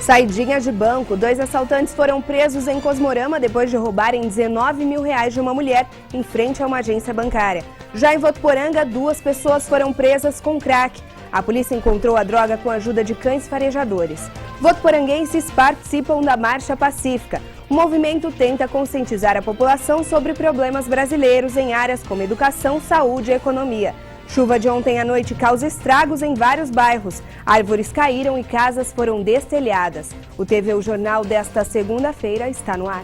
Saidinha de banco, 2 assaltantes foram presos em Cosmorama depois de roubarem R$19 mil de uma mulher em frente a uma agência bancária. Já em Votuporanga, 2 pessoas foram presas com crack. A polícia encontrou a droga com a ajuda de cães farejadores. Votuporanguenses participam da Marcha Pacífica. O movimento tenta conscientizar a população sobre problemas brasileiros em áreas como educação, saúde e economia. Chuva de ontem à noite causa estragos em vários bairros. Árvores caíram e casas foram destelhadas. O TV Jornal desta segunda-feira está no ar.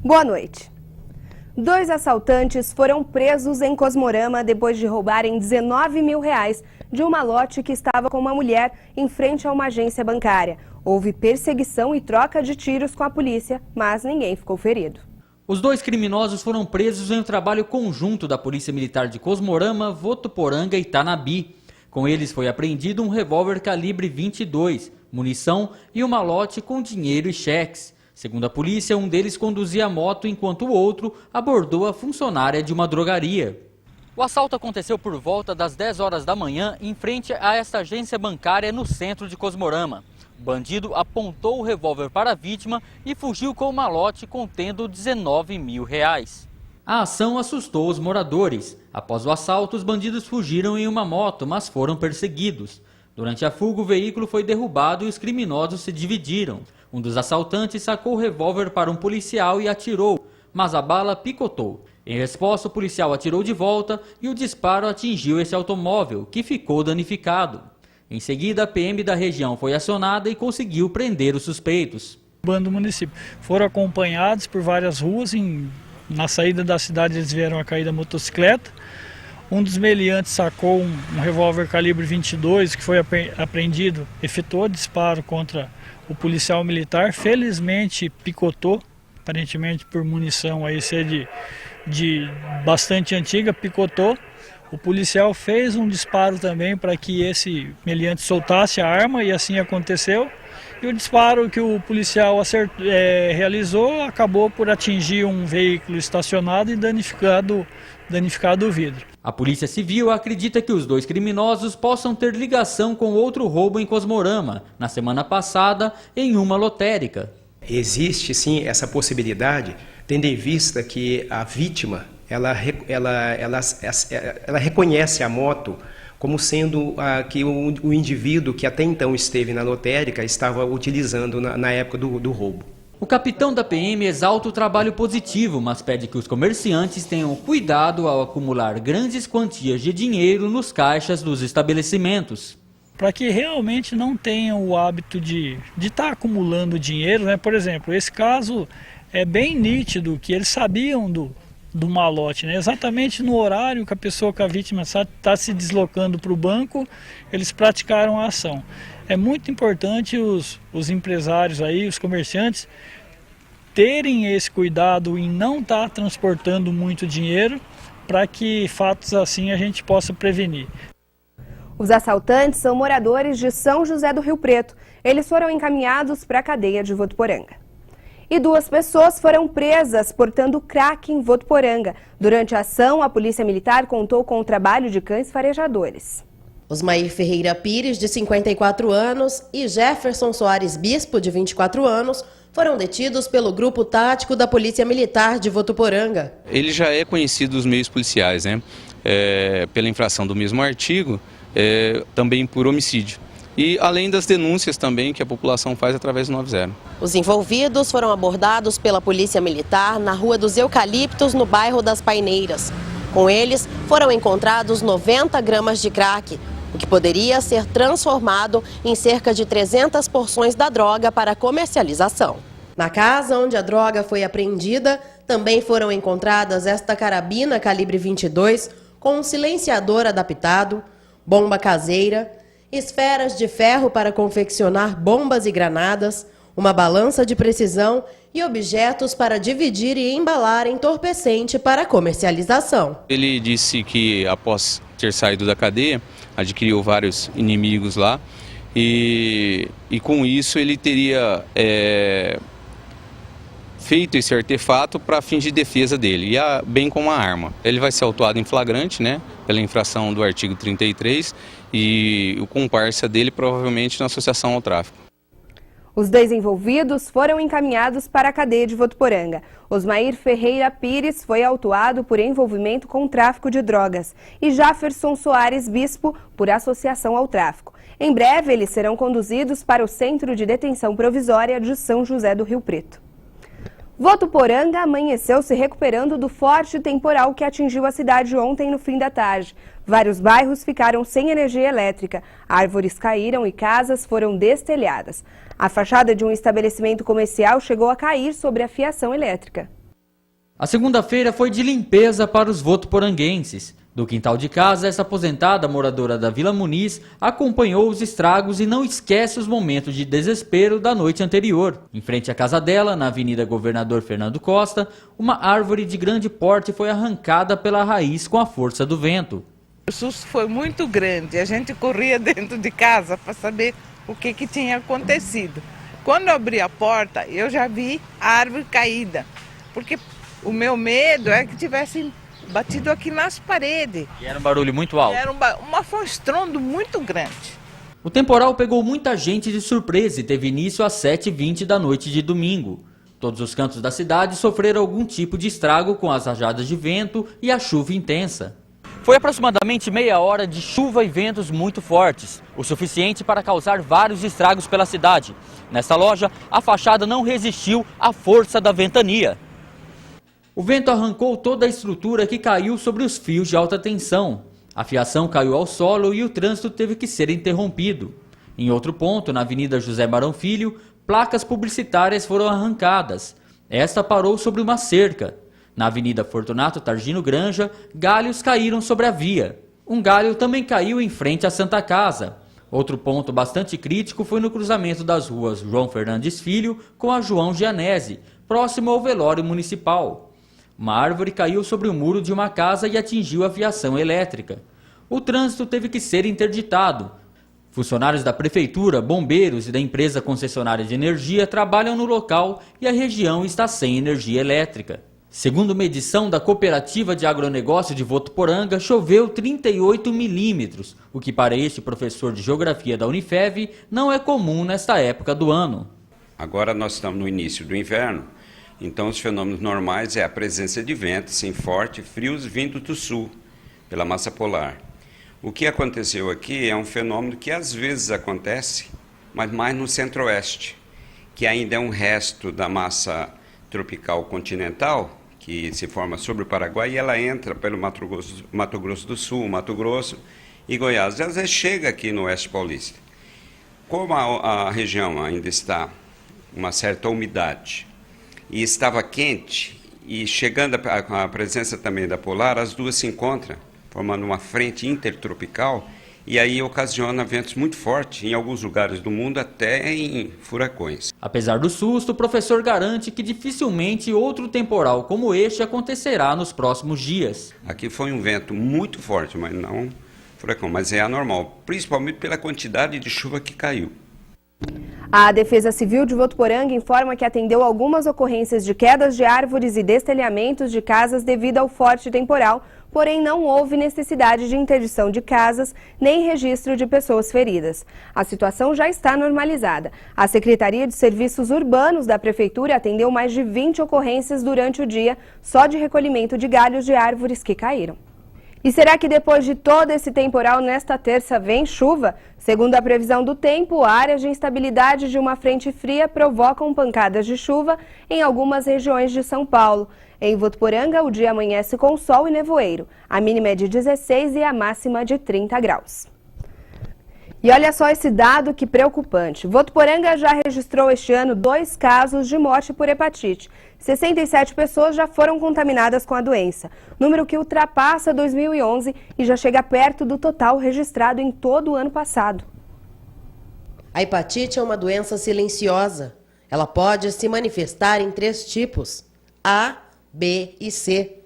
Boa noite. 2 assaltantes foram presos em Cosmorama depois de roubarem R$19 mil de uma lote que estava com uma mulher em frente a uma agência bancária. Houve perseguição e troca de tiros com a polícia, mas ninguém ficou ferido. Os 2 criminosos foram presos em um trabalho conjunto da Polícia Militar de Cosmorama, Votuporanga e Tanabi. Com eles foi apreendido um revólver calibre 22, munição e um malote com dinheiro e cheques. Segundo a polícia, um deles conduzia a moto enquanto o outro abordou a funcionária de uma drogaria. O assalto aconteceu por volta das 10 horas da manhã em frente a esta agência bancária no centro de Cosmorama. O bandido apontou o revólver para a vítima e fugiu com o malote contendo R$19 mil. A ação assustou os moradores. Após o assalto, os bandidos fugiram em uma moto, mas foram perseguidos. Durante a fuga, o veículo foi derrubado e os criminosos se dividiram. Um dos assaltantes sacou o revólver para um policial e atirou, mas a bala picotou. Em resposta, o policial atirou de volta e o disparo atingiu esse automóvel, que ficou danificado. Em seguida, a PM da região foi acionada e conseguiu prender os suspeitos. O bando do município foram acompanhados por várias ruas. Na saída da cidade eles vieram a cair da motocicleta. Um dos meliantes sacou um revólver calibre 22 que foi apreendido, efetuou disparo contra o policial militar, felizmente picotou, aparentemente por munição aí ser de bastante antiga, picotou. O policial fez um disparo também para que esse meliante soltasse a arma e assim aconteceu. E o disparo que o policial realizou acabou por atingir um veículo estacionado e danificado o vidro. A Polícia Civil acredita que os 2 criminosos possam ter ligação com outro roubo em Cosmorama, na semana passada, em uma lotérica. Existe sim essa possibilidade, tendo em vista que a vítima ela reconhece a moto como sendo que o indivíduo que até então esteve na lotérica estava utilizando na época do roubo. O capitão da PM exalta o trabalho positivo, mas pede que os comerciantes tenham cuidado ao acumular grandes quantias de dinheiro nos caixas dos estabelecimentos. Para que realmente não tenham o hábito de estar acumulando dinheiro, né? Por exemplo, esse caso é bem nítido que eles sabiam do malote, né? Exatamente no horário que a vítima está se deslocando para o banco, eles praticaram a ação. É muito importante os empresários aí, os comerciantes, terem esse cuidado em não estar transportando muito dinheiro para que fatos assim a gente possa prevenir. Os assaltantes são moradores de São José do Rio Preto. Eles foram encaminhados para a cadeia de Votuporanga. E 2 pessoas foram presas portando crack em Votuporanga. Durante a ação, a Polícia Militar contou com o trabalho de cães farejadores. Osmair Ferreira Pires, de 54 anos, e Jefferson Soares Bispo, de 24 anos, foram detidos pelo Grupo Tático da Polícia Militar de Votuporanga. Ele já é conhecido dos meios policiais, né? Pela infração do mesmo artigo, também por homicídio. E além das denúncias também que a população faz através do 90. Os envolvidos foram abordados pela Polícia Militar na Rua dos Eucaliptos, no bairro das Paineiras. Com eles, foram encontrados 90 gramas de crack, o que poderia ser transformado em cerca de 300 porções da droga para comercialização. Na casa onde a droga foi apreendida, também foram encontradas esta carabina calibre 22 com um silenciador adaptado, bomba caseira, esferas de ferro para confeccionar bombas e granadas, uma balança de precisão e objetos para dividir e embalar entorpecente para comercialização. Ele disse que após ter saído da cadeia, adquiriu vários inimigos lá e com isso ele teria feito esse artefato para fins de defesa dele, bem como a arma. Ele vai ser autuado em flagrante, né, pela infração do artigo 33 e o comparsa dele provavelmente na associação ao tráfico. Os dois envolvidos foram encaminhados para a cadeia de Votuporanga. Osmair Ferreira Pires foi autuado por envolvimento com tráfico de drogas e Jefferson Soares Bispo por associação ao tráfico. Em breve, eles serão conduzidos para o Centro de Detenção Provisória de São José do Rio Preto. Votuporanga amanheceu se recuperando do forte temporal que atingiu a cidade ontem no fim da tarde. Vários bairros ficaram sem energia elétrica, árvores caíram e casas foram destelhadas. A fachada de um estabelecimento comercial chegou a cair sobre a fiação elétrica. A segunda-feira foi de limpeza para os votuporanguenses. Do quintal de casa, essa aposentada moradora da Vila Muniz acompanhou os estragos e não esquece os momentos de desespero da noite anterior. Em frente à casa dela, na Avenida Governador Fernando Costa, uma árvore de grande porte foi arrancada pela raiz com a força do vento. O susto foi muito grande, a gente corria dentro de casa para saber o que tinha acontecido. Quando eu abri a porta, eu já vi a árvore caída, porque o meu medo é que tivesse batido aqui nas paredes. E era um barulho muito alto. Era foi um estrondo muito grande. O temporal pegou muita gente de surpresa e teve início às 7h20 da noite de domingo. Todos os cantos da cidade sofreram algum tipo de estrago com as rajadas de vento e a chuva intensa. Foi aproximadamente meia hora de chuva e ventos muito fortes, o suficiente para causar vários estragos pela cidade. Nesta loja, a fachada não resistiu à força da ventania. O vento arrancou toda a estrutura que caiu sobre os fios de alta tensão. A fiação caiu ao solo e o trânsito teve que ser interrompido. Em outro ponto, na Avenida José Marão Filho, placas publicitárias foram arrancadas. Esta parou sobre uma cerca. Na Avenida Fortunato Targino Granja, galhos caíram sobre a via. Um galho também caiu em frente à Santa Casa. Outro ponto bastante crítico foi no cruzamento das ruas João Fernandes Filho com a João Gianese, próximo ao velório municipal. Uma árvore caiu sobre o muro de uma casa e atingiu a fiação elétrica. O trânsito teve que ser interditado. Funcionários da prefeitura, bombeiros e da empresa concessionária de energia trabalham no local e a região está sem energia elétrica. Segundo medição da Cooperativa de Agronegócio de Votuporanga, choveu 38 milímetros, o que para este professor de Geografia da Unifev não é comum nesta época do ano. Agora nós estamos no início do inverno, então os fenômenos normais é a presença de ventos sim forte, frios vindo do sul, pela massa polar. O que aconteceu aqui é um fenômeno que às vezes acontece, mas mais no centro-oeste, que ainda é um resto da massa tropical continental, que se forma sobre o Paraguai, e ela entra pelo Mato Grosso do Sul, Mato Grosso e Goiás. E às vezes chega aqui no Oeste Paulista. Como a região ainda está uma certa umidade e estava quente, e chegando a presença também da polar, as duas se encontram, formando uma frente intertropical, e aí ocasiona ventos muito fortes em alguns lugares do mundo, até em furacões. Apesar do susto, o professor garante que dificilmente outro temporal como este acontecerá nos próximos dias. Aqui foi um vento muito forte, mas não furacão, mas é anormal, principalmente pela quantidade de chuva que caiu. A Defesa Civil de Votuporanga informa que atendeu algumas ocorrências de quedas de árvores e destelhamentos de casas devido ao forte temporal, porém não houve necessidade de interdição de casas nem registro de pessoas feridas. A situação já está normalizada. A Secretaria de Serviços Urbanos da Prefeitura atendeu mais de 20 ocorrências durante o dia, só de recolhimento de galhos de árvores que caíram. E será que depois de todo esse temporal, nesta terça vem chuva? Segundo a previsão do tempo, áreas de instabilidade de uma frente fria provocam pancadas de chuva em algumas regiões de São Paulo. Em Votuporanga, o dia amanhece com sol e nevoeiro. A mínima é de 16 e a máxima de 30 graus. E olha só esse dado que preocupante. Votuporanga já registrou este ano 2 casos de morte por hepatite. 67 pessoas já foram contaminadas com a doença, número que ultrapassa 2011 e já chega perto do total registrado em todo o ano passado. A hepatite é uma doença silenciosa. Ela pode se manifestar em 3 tipos: A, B e C.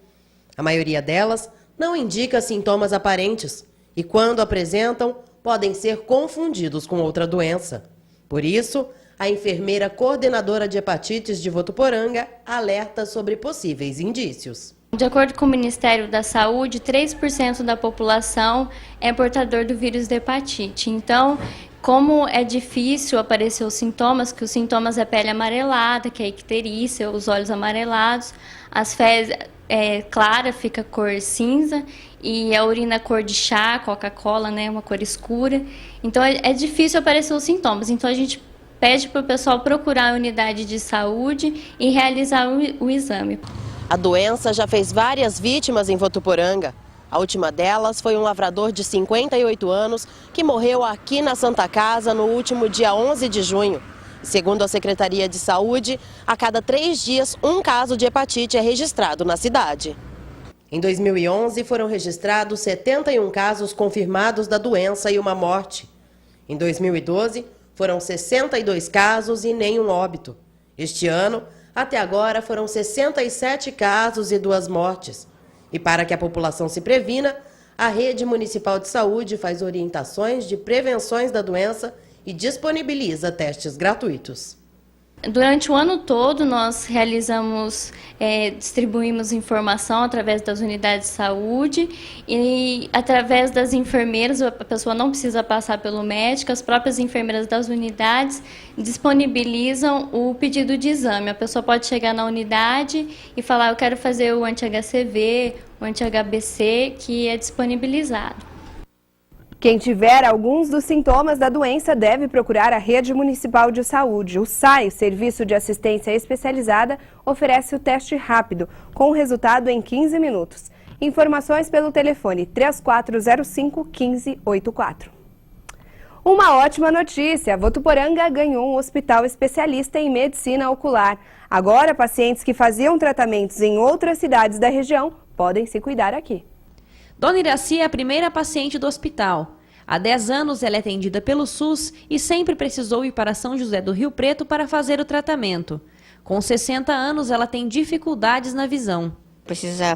A maioria delas não indica sintomas aparentes e, quando apresentam, podem ser confundidos com outra doença. Por isso, a enfermeira coordenadora de hepatites de Votuporanga alerta sobre possíveis indícios. De acordo com o Ministério da Saúde, 3% da população é portador do vírus da hepatite. Então, como é difícil aparecer os sintomas, que os sintomas é pele amarelada, que é a icterícia, os olhos amarelados, as fezes clara fica cor cinza e a urina cor de chá, Coca-Cola, né, uma cor escura. Então é difícil aparecer os sintomas. Então a gente pede para o pessoal procurar a unidade de saúde e realizar o exame. A doença já fez várias vítimas em Votuporanga. A última delas foi um lavrador de 58 anos que morreu aqui na Santa Casa no último dia 11 de junho. Segundo a Secretaria de Saúde, a cada 3 dias um caso de hepatite é registrado na cidade. Em 2011 foram registrados 71 casos confirmados da doença e uma morte. Em 2012 foram 62 casos e nenhum óbito. Este ano, até agora, foram 67 casos e 2 mortes. E para que a população se previna, a Rede Municipal de Saúde faz orientações de prevenções da doença e disponibiliza testes gratuitos. Durante o ano todo, nós distribuímos informação através das unidades de saúde e através das enfermeiras, a pessoa não precisa passar pelo médico, as próprias enfermeiras das unidades disponibilizam o pedido de exame. A pessoa pode chegar na unidade e falar, eu quero fazer o anti-HCV, o anti-HBC, que é disponibilizado. Quem tiver alguns dos sintomas da doença deve procurar a Rede Municipal de Saúde. O SAI, Serviço de Assistência Especializada, oferece o teste rápido, com resultado em 15 minutos. Informações pelo telefone 3405-1584. Uma ótima notícia! Votuporanga ganhou um hospital especialista em medicina ocular. Agora, pacientes que faziam tratamentos em outras cidades da região podem se cuidar aqui. Dona Iraci é a primeira paciente do hospital. Há 10 anos ela é atendida pelo SUS e sempre precisou ir para São José do Rio Preto para fazer o tratamento. Com 60 anos, ela tem dificuldades na visão. Precisa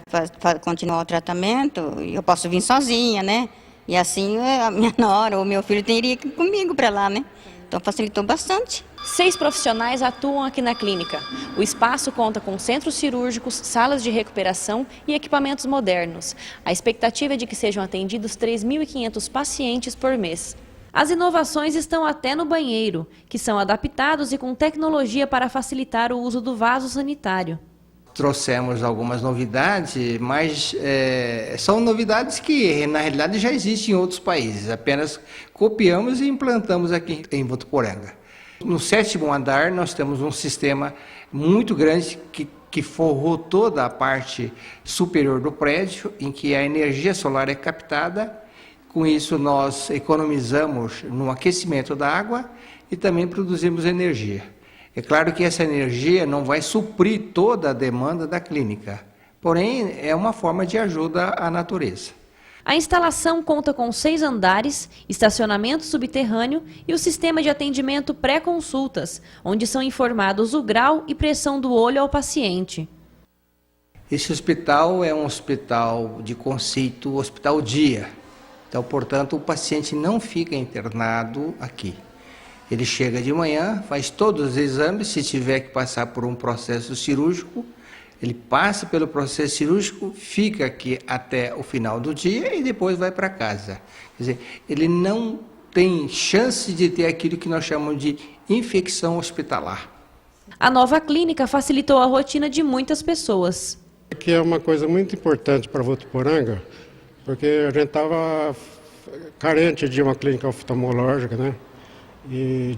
continuar o tratamento e eu posso vir sozinha, né? E assim a minha nora ou meu filho teria que ir comigo para lá, né? Então facilitou bastante. 6 profissionais atuam aqui na clínica. O espaço conta com centros cirúrgicos, salas de recuperação e equipamentos modernos. A expectativa é de que sejam atendidos 3.500 pacientes por mês. As inovações estão até no banheiro, que são adaptados e com tecnologia para facilitar o uso do vaso sanitário. Trouxemos algumas novidades, mas são novidades que na realidade já existem em outros países. Apenas copiamos e implantamos aqui em Votuporanga. No 7º andar nós temos um sistema muito grande que forrou toda a parte superior do prédio, em que a energia solar é captada. Com isso nós economizamos no aquecimento da água e também produzimos energia. É claro que essa energia não vai suprir toda a demanda da clínica, porém é uma forma de ajuda à natureza. A instalação conta com 6 andares, estacionamento subterrâneo e o sistema de atendimento pré-consultas, onde são informados o grau e pressão do olho ao paciente. Esse hospital é um hospital de conceito hospital dia, então, portanto, o paciente não fica internado aqui. Ele chega de manhã, faz todos os exames, se tiver que passar por um processo cirúrgico, ele passa pelo processo cirúrgico, fica aqui até o final do dia e depois vai para casa. Quer dizer, ele não tem chance de ter aquilo que nós chamamos de infecção hospitalar. A nova clínica facilitou a rotina de muitas pessoas. Aqui é uma coisa muito importante para Votuporanga, porque a gente estava carente de uma clínica oftalmológica, né? E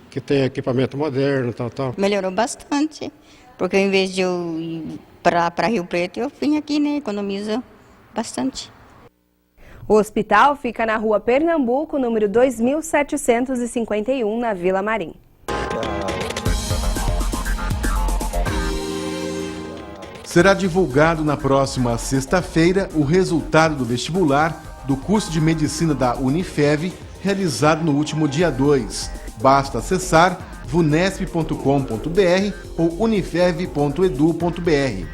que tem equipamento moderno, tal. Melhorou bastante. Porque em vez de eu ir para Rio Preto, eu vim aqui, né? Economiza bastante. O hospital fica na Rua Pernambuco, número 2751, na Vila Marim. Será divulgado na próxima sexta-feira o resultado do vestibular do curso de medicina da Unifev, realizado no último dia 2. Basta acessar vunesp.com.br ou unifev.edu.br.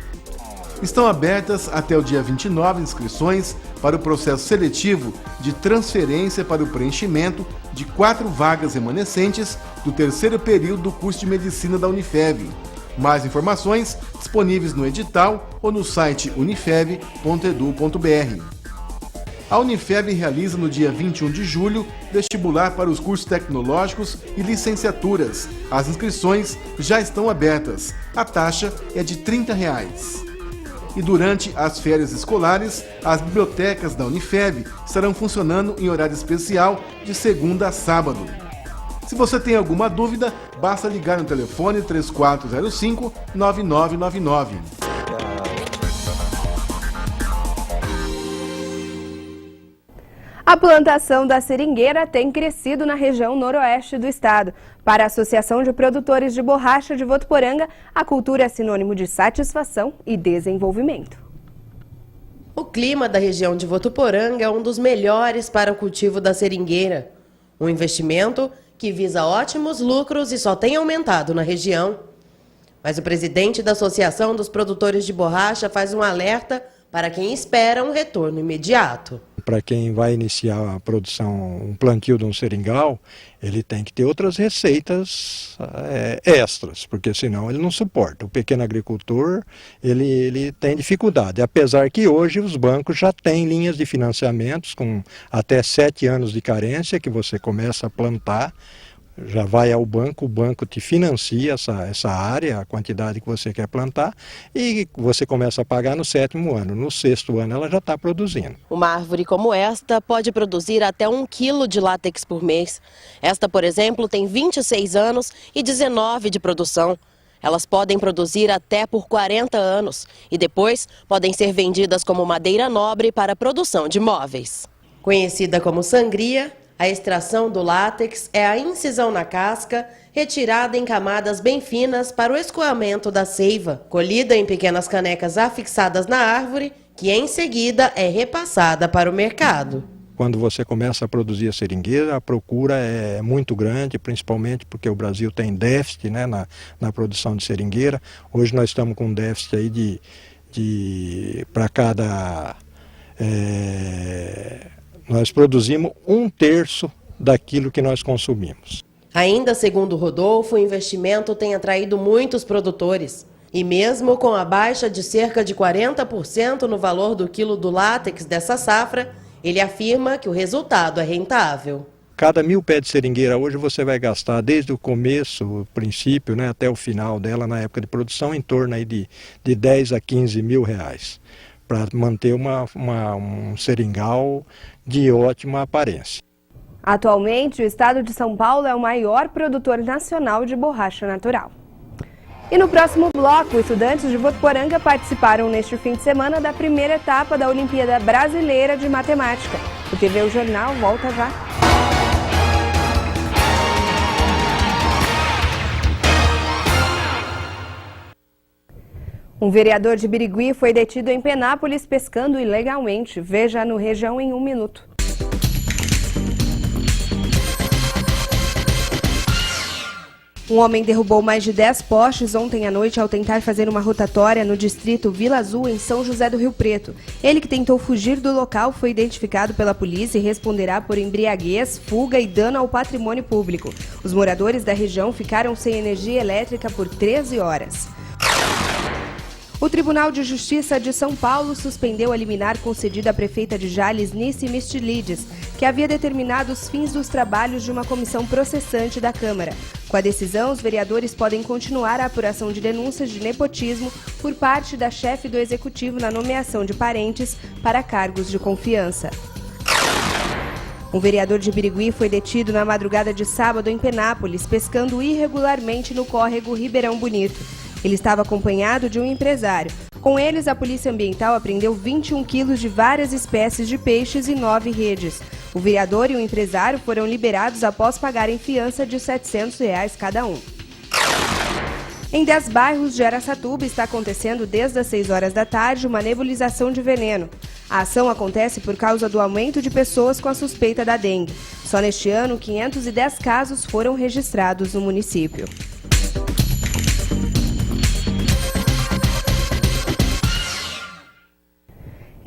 Estão abertas até o dia 29 inscrições para o processo seletivo de transferência para o preenchimento de 4 vagas remanescentes do terceiro período do curso de Medicina da Unifev. Mais informações disponíveis no edital ou no site unifev.edu.br. A Unifev realiza no dia 21 de julho vestibular para os cursos tecnológicos e licenciaturas. As inscrições já estão abertas. A taxa é de R$ 30. E durante as férias escolares, as bibliotecas da Unifev estarão funcionando em horário especial de segunda a sábado. Se você tem alguma dúvida, basta ligar no telefone 3405-9999. A plantação da seringueira tem crescido na região noroeste do estado. Para a Associação de Produtores de Borracha de Votuporanga, a cultura é sinônimo de satisfação e desenvolvimento. O clima da região de Votuporanga é um dos melhores para o cultivo da seringueira. Um investimento que visa ótimos lucros e só tem aumentado na região. Mas o presidente da Associação dos Produtores de Borracha faz um alerta para quem espera um retorno imediato. Para quem vai iniciar a produção, um plantio de um seringal, ele tem que ter outras receitas extras, porque senão ele não suporta. O pequeno agricultor, ele tem dificuldade, apesar que hoje os bancos já têm linhas de financiamentos com até 7 anos de carência, que você começa a plantar, já vai ao banco, o banco te financia essa área, a quantidade que você quer plantar, e você começa a pagar no 7º ano. No 6º ano ela já está produzindo. Uma árvore como esta pode produzir até 1 quilo de látex por mês. Esta, por exemplo, tem 26 anos e 19 de produção. Elas podem produzir até por 40 anos e depois podem ser vendidas como madeira nobre para a produção de móveis. Conhecida como sangria, a extração do látex é a incisão na casca, retirada em camadas bem finas para o escoamento da seiva, colhida em pequenas canecas afixadas na árvore, que em seguida é repassada para o mercado. Quando você começa a produzir a seringueira, a procura é muito grande, principalmente porque o Brasil tem déficit, né, na produção de seringueira. Hoje nós estamos com um déficit aí para cada... nós produzimos 1/3 daquilo que nós consumimos. Ainda segundo Rodolfo, o investimento tem atraído muitos produtores. E mesmo com a baixa de cerca de 40% no valor do quilo do látex dessa safra, ele afirma que o resultado é rentável. Cada 1.000 pés de seringueira hoje você vai gastar desde o começo, o princípio, né, até o final dela, na época de produção, em torno aí de 10 a 15 mil reais, para manter um seringal de ótima aparência. Atualmente, o estado de São Paulo é o maior produtor nacional de borracha natural. E no próximo bloco, estudantes de Votuporanga participaram neste fim de semana da primeira etapa da Olimpíada Brasileira de Matemática. O TV O Jornal volta já. Um vereador de Birigui foi detido em Penápolis pescando ilegalmente. Veja no Região em 1 minuto. Um homem derrubou mais de 10 postes ontem à noite ao tentar fazer uma rotatória no distrito Vila Azul, em São José do Rio Preto. Ele, que tentou fugir do local, foi identificado pela polícia e responderá por embriaguez, fuga e dano ao patrimônio público. Os moradores da região ficaram sem energia elétrica por 13 horas. O Tribunal de Justiça de São Paulo suspendeu a liminar concedida à prefeita de Jales, Nice Mistilides, que havia determinado os fins dos trabalhos de uma comissão processante da Câmara. Com a decisão, os vereadores podem continuar a apuração de denúncias de nepotismo por parte da chefe do Executivo na nomeação de parentes para cargos de confiança. Um vereador de Birigui foi detido na madrugada de sábado em Penápolis, pescando irregularmente no córrego Ribeirão Bonito. Ele estava acompanhado de um empresário. Com eles, a Polícia Ambiental apreendeu 21 quilos de várias espécies de peixes e 9 redes. O vereador e o empresário foram liberados após pagarem fiança de R$ 700 cada um. Em 10 bairros de Araçatuba está acontecendo desde as 6 horas da tarde uma nebulização de veneno. A ação acontece por causa do aumento de pessoas com a suspeita da dengue. Só neste ano, 510 casos foram registrados no município.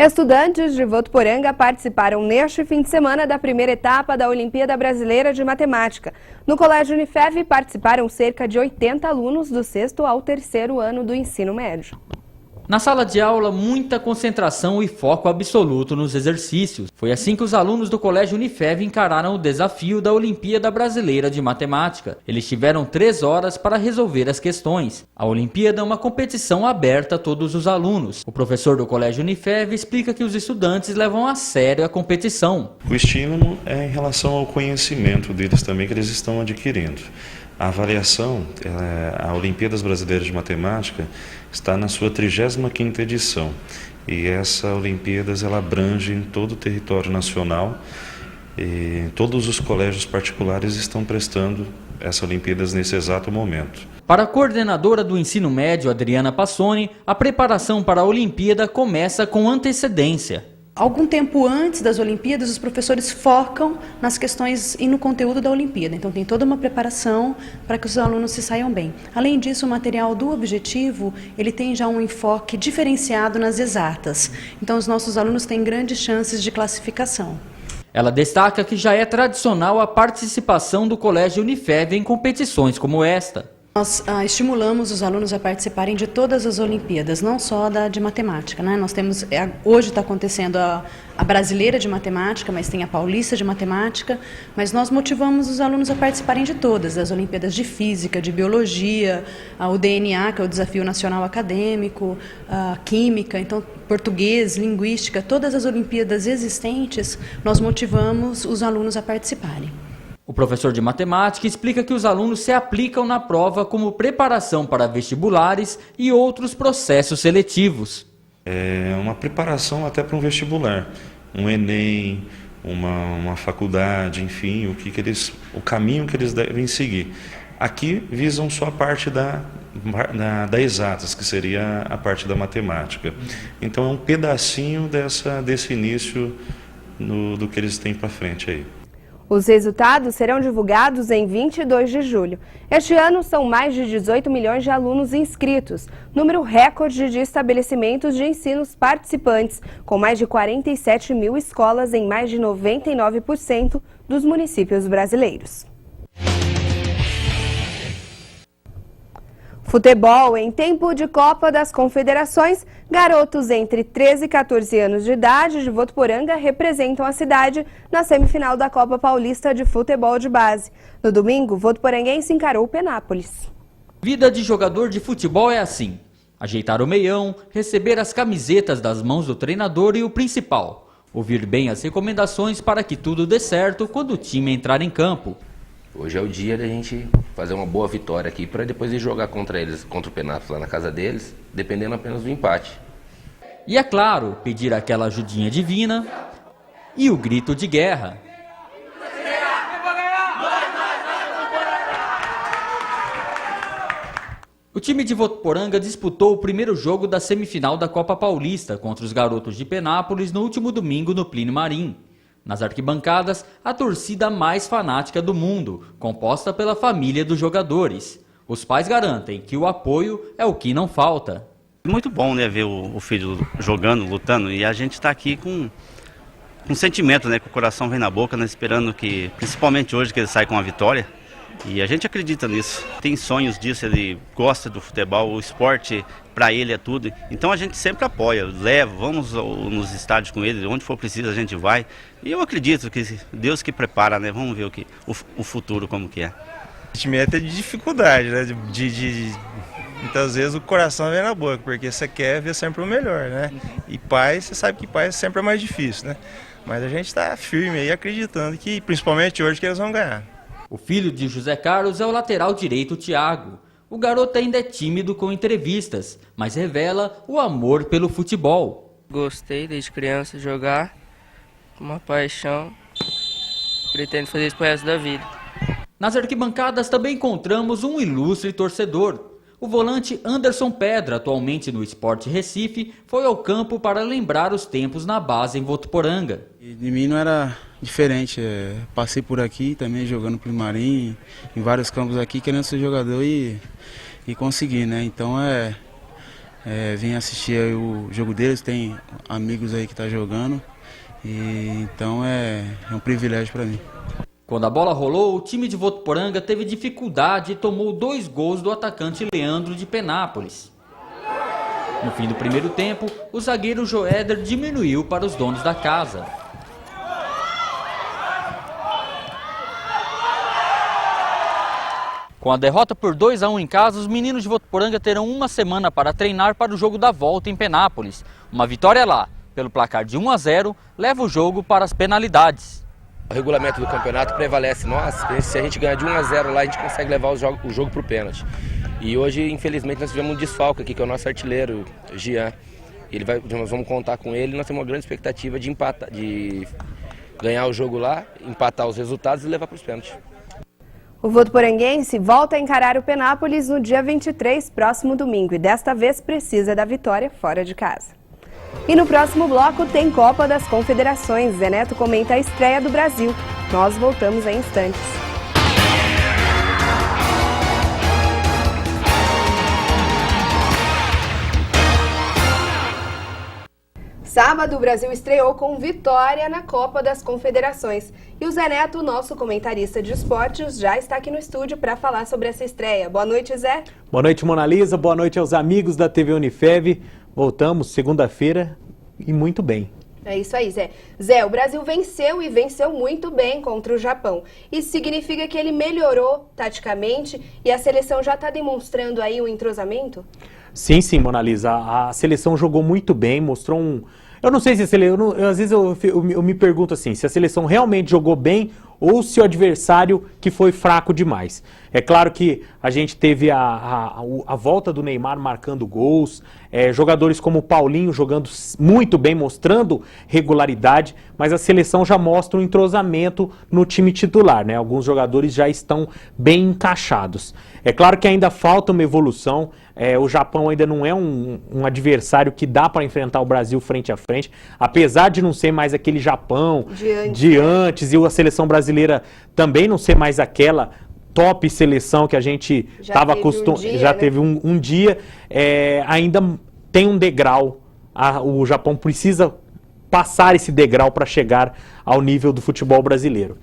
Estudantes de Votuporanga participaram neste fim de semana da primeira etapa da Olimpíada Brasileira de Matemática. No Colégio Unifev participaram cerca de 80 alunos do 6º ao 3º ano do ensino médio. Na sala de aula, muita concentração e foco absoluto nos exercícios. Foi assim que os alunos do Colégio Unifev encararam o desafio da Olimpíada Brasileira de Matemática. Eles tiveram 3 horas para resolver as questões. A Olimpíada é uma competição aberta a todos os alunos. O professor do Colégio Unifev explica que os estudantes levam a sério a competição. O estímulo é em relação ao conhecimento deles também que eles estão adquirindo. A avaliação, a Olimpíadas Brasileiras de Matemática, está na sua 35ª edição. E essa Olimpíadas ela abrange em todo o território nacional. E todos os colégios particulares estão prestando essa Olimpíadas nesse exato momento. Para a coordenadora do ensino médio, Adriana Passoni, a preparação para a Olimpíada começa com antecedência. Algum tempo antes das Olimpíadas, os professores focam nas questões e no conteúdo da Olimpíada. Então, tem toda uma preparação para que os alunos se saiam bem. Além disso, o material do objetivo, ele tem já um enfoque diferenciado nas exatas. Então, os nossos alunos têm grandes chances de classificação. Ela destaca que já é tradicional a participação do Colégio Unifev em competições como esta. Nós estimulamos os alunos a participarem de todas as Olimpíadas, não só da de matemática, né? Nós temos, hoje está acontecendo a brasileira de matemática, mas tem a paulista de matemática, mas nós motivamos os alunos a participarem de todas, as Olimpíadas de física, de biologia, o DNA, que é o Desafio Nacional Acadêmico, a química, então português, linguística, todas as Olimpíadas existentes, nós motivamos os alunos a participarem. O professor de matemática explica que os alunos se aplicam na prova como preparação para vestibulares e outros processos seletivos. É uma preparação até para um vestibular, um Enem, uma faculdade, enfim, o caminho que eles devem seguir. Aqui visam só a parte da exatas, que seria a parte da matemática. Então é um pedacinho desse início do que eles têm para frente aí. Os resultados serão divulgados em 22 de julho. Este ano são mais de 18 milhões de alunos inscritos, número recorde de estabelecimentos de ensinos participantes, com mais de 47 mil escolas em mais de 99% dos municípios brasileiros. Futebol em tempo de Copa das Confederações, garotos entre 13 e 14 anos de idade de Votuporanga representam a cidade na semifinal da Copa Paulista de Futebol de Base. No domingo, o votuporanguense encarou o Penápolis. Vida de jogador de futebol é assim: ajeitar o meião, receber as camisetas das mãos do treinador e o principal, ouvir bem as recomendações para que tudo dê certo quando o time entrar em campo. Hoje é o dia da gente fazer uma boa vitória aqui para depois ir jogar contra eles, contra o Penápolis lá na casa deles, dependendo apenas do empate. E é claro, pedir aquela ajudinha divina e o grito de guerra. O time de Votuporanga disputou o primeiro jogo da semifinal da Copa Paulista contra os garotos de Penápolis no último domingo no Plínio Marim. Nas arquibancadas, a torcida mais fanática do mundo, composta pela família dos jogadores. Os pais garantem que o apoio é o que não falta. Muito bom, né, ver o filho jogando, lutando, e a gente está aqui com sentimento, né, que o coração vem na boca, né, esperando que, principalmente hoje, que ele saia com a vitória. E a gente acredita nisso, tem sonhos disso, ele gosta do futebol, o esporte para ele é tudo. Então a gente sempre apoia, leva, vamos nos estádios com ele, onde for preciso a gente vai. E eu acredito que Deus que prepara, né? Vamos ver o futuro como que é. O sentimento é de dificuldade, né? Muitas vezes o coração vem na boca, porque você quer ver sempre o melhor, né? E pai, você sabe que pai sempre é mais difícil, né? Mas a gente está firme aí, acreditando que, principalmente hoje, que eles vão ganhar. O filho de José Carlos é o lateral direito Thiago. O garoto ainda é tímido com entrevistas, mas revela o amor pelo futebol. Gostei desde criança de jogar, uma paixão, pretendo fazer isso pro resto da vida. Nas arquibancadas também encontramos um ilustre torcedor. O volante Anderson Pedra, atualmente no Sport Recife, foi ao campo para lembrar os tempos na base em Votuporanga. De mim não era diferente, passei por aqui também jogando Plínio Marim, em vários campos aqui, querendo ser jogador e conseguir, né? Então é vim assistir aí o jogo deles, tem amigos aí que tá jogando, e então é um privilégio para mim. Quando a bola rolou, o time de Votuporanga teve dificuldade e tomou 2 gols do atacante Leandro de Penápolis. No fim do primeiro tempo, o zagueiro Joéder diminuiu para os donos da casa. Com a derrota por 2-1 em casa, os meninos de Votuporanga terão uma semana para treinar para o jogo da volta em Penápolis. Uma vitória lá, pelo placar de 1-0, leva o jogo para as penalidades. O regulamento do campeonato prevalece nós. Se a gente ganhar de 1-0 lá, a gente consegue levar o jogo para o pênalti. E hoje, infelizmente, nós tivemos um desfalque aqui, que é o nosso artilheiro, Jean. Nós vamos contar com ele, nós temos uma grande expectativa de empatar, de ganhar o jogo lá, empatar os resultados e levar para os pênaltis. O votuporanguense volta a encarar o Penápolis no dia 23, próximo domingo, e desta vez precisa da vitória fora de casa. E no próximo bloco tem Copa das Confederações. Zé Neto comenta a estreia do Brasil. Nós voltamos em instantes. Sábado, o Brasil estreou com vitória na Copa das Confederações. E o Zé Neto, nosso comentarista de esportes, já está aqui no estúdio para falar sobre essa estreia. Boa noite, Zé. Boa noite, Mona Lisa. Boa noite aos amigos da TV Unifev. Voltamos segunda-feira e muito bem. É isso aí, Zé. Zé, o Brasil venceu e venceu muito bem contra o Japão. Isso significa que ele melhorou taticamente e a seleção já está demonstrando aí um entrosamento? Sim, Mona Lisa. A seleção jogou muito bem, mostrou um... Eu não sei se a seleção... Às vezes eu me pergunto assim, se a seleção realmente jogou bem ou se o adversário que foi fraco demais. É claro que a gente teve a volta do Neymar marcando gols, jogadores como o Paulinho jogando muito bem, mostrando regularidade, mas a seleção já mostra um entrosamento no time titular, né? Alguns jogadores já estão bem encaixados. É claro que ainda falta uma evolução, o Japão ainda não é um adversário que dá para enfrentar o Brasil frente a frente, apesar de não ser mais aquele Japão de antes e a seleção brasileira também não ser mais aquela top seleção que a gente estava acostumado, já teve um dia, ainda tem um degrau, o Japão precisa passar esse degrau para chegar ao nível do futebol brasileiro.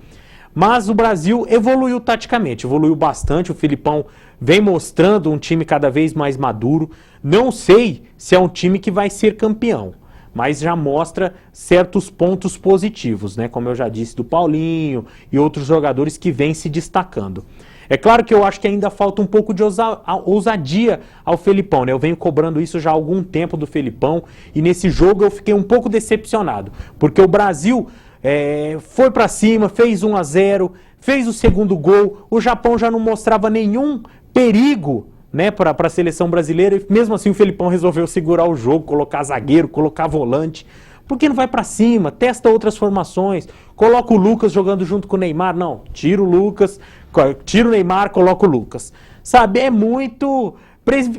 Mas o Brasil evoluiu taticamente, evoluiu bastante, o Filipão vem mostrando um time cada vez mais maduro, não sei se é um time que vai ser campeão, mas já mostra certos pontos positivos, né? Como eu já disse, do Paulinho e outros jogadores que vêm se destacando. É claro que eu acho que ainda falta um pouco de ousadia ao Felipão, né? Eu venho cobrando isso já há algum tempo do Felipão e nesse jogo eu fiquei um pouco decepcionado, porque o Brasil foi para cima, fez 1-0, fez o segundo gol, o Japão já não mostrava nenhum perigo, né, para a seleção brasileira, e mesmo assim o Felipão resolveu segurar o jogo, colocar zagueiro, colocar volante. Por que não vai para cima? Testa outras formações, coloca o Lucas jogando junto com o Neymar. Não, tira o Lucas, tira o Neymar, coloca o Lucas. Sabe, é muito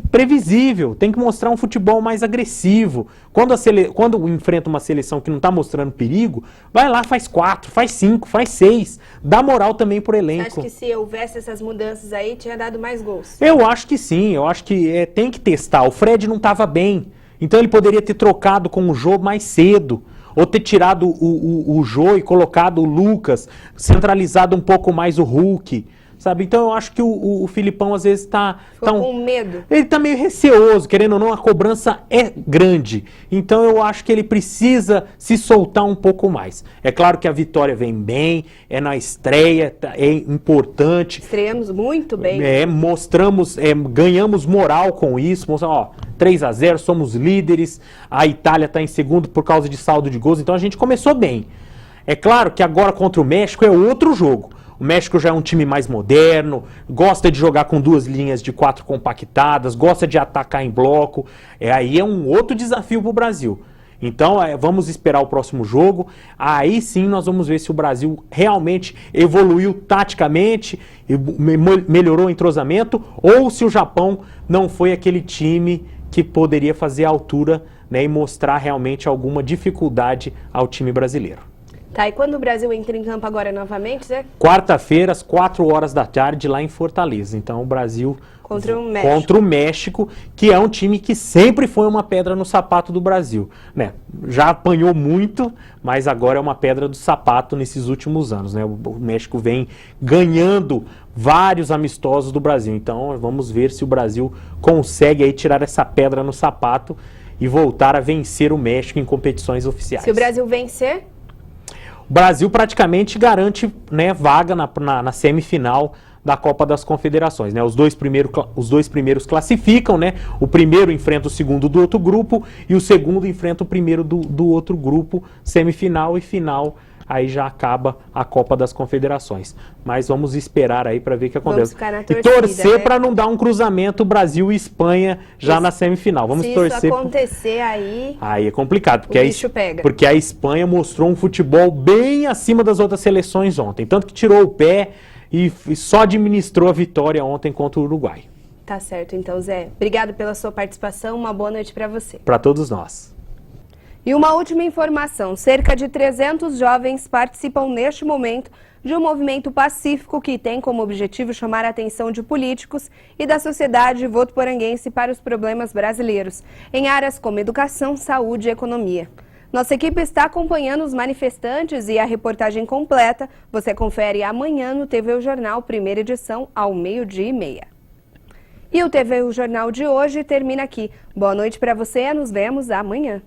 previsível, tem que mostrar um futebol mais agressivo. Quando enfrenta uma seleção que não está mostrando perigo, vai lá, faz 4, faz 5, faz 6, dá moral também pro elenco. Você acha que se houvesse essas mudanças aí, tinha dado mais gols? Eu acho que sim, eu acho que tem que testar. O Fred não estava bem, então ele poderia ter trocado com o Jô mais cedo, ou ter tirado o Jô e colocado o Lucas, centralizado um pouco mais o Hulk. Sabe? Então eu acho que o Filipão às vezes está com medo. Ele está meio receoso, querendo ou não, a cobrança é grande. Então eu acho que ele precisa se soltar um pouco mais. É claro que a vitória vem bem, é na estreia, é importante. Estreamos muito bem. Mostramos, ganhamos moral com isso. Mostramos, 3-0, somos líderes. A Itália está em segundo por causa de saldo de gols. Então a gente começou bem. É claro que agora contra o México é outro jogo. O México já é um time mais moderno, gosta de jogar com 2 linhas de 4 compactadas, gosta de atacar em bloco. Aí é um outro desafio para o Brasil. Então vamos esperar o próximo jogo. Aí sim nós vamos ver se o Brasil realmente evoluiu taticamente, melhorou o entrosamento, ou se o Japão não foi aquele time que poderia fazer a altura, né, e mostrar realmente alguma dificuldade ao time brasileiro. Tá, e quando o Brasil entra em campo agora novamente, Zé? Quarta-feira, às 4 horas da tarde, lá em Fortaleza. Então, o Brasil contra o México, que é um time que sempre foi uma pedra no sapato do Brasil, né? Já apanhou muito, mas agora é uma pedra do sapato nesses últimos anos, né? O México vem ganhando vários amistosos do Brasil. Então, vamos ver se o Brasil consegue aí tirar essa pedra no sapato e voltar a vencer o México em competições oficiais. Se o Brasil vencer... O Brasil praticamente garante, né, vaga na semifinal da Copa das Confederações, né? Os dois primeiros classificam, né? O primeiro enfrenta o segundo do outro grupo e o segundo enfrenta o primeiro do outro grupo, semifinal e final. Aí já acaba a Copa das Confederações. Mas vamos esperar aí para ver o que acontece. Torcida, e torcer, né, para para não dar um cruzamento Brasil e Espanha já na semifinal. Vamos torcer. Se isso acontecer aí... Aí é complicado, pega. Porque a Espanha mostrou um futebol bem acima das outras seleções ontem. Tanto que tirou o pé e só administrou a vitória ontem contra o Uruguai. Tá certo, então, Zé. Obrigado pela sua participação. Uma boa noite para você. Para todos nós. E uma última informação, cerca de 300 jovens participam neste momento de um movimento pacífico que tem como objetivo chamar a atenção de políticos e da sociedade votuporanguense para os problemas brasileiros, em áreas como educação, saúde e economia. Nossa equipe está acompanhando os manifestantes e a reportagem completa você confere amanhã no TV O Jornal, primeira edição, ao 12:30. E o TV O Jornal de hoje termina aqui. Boa noite para você, nos vemos amanhã.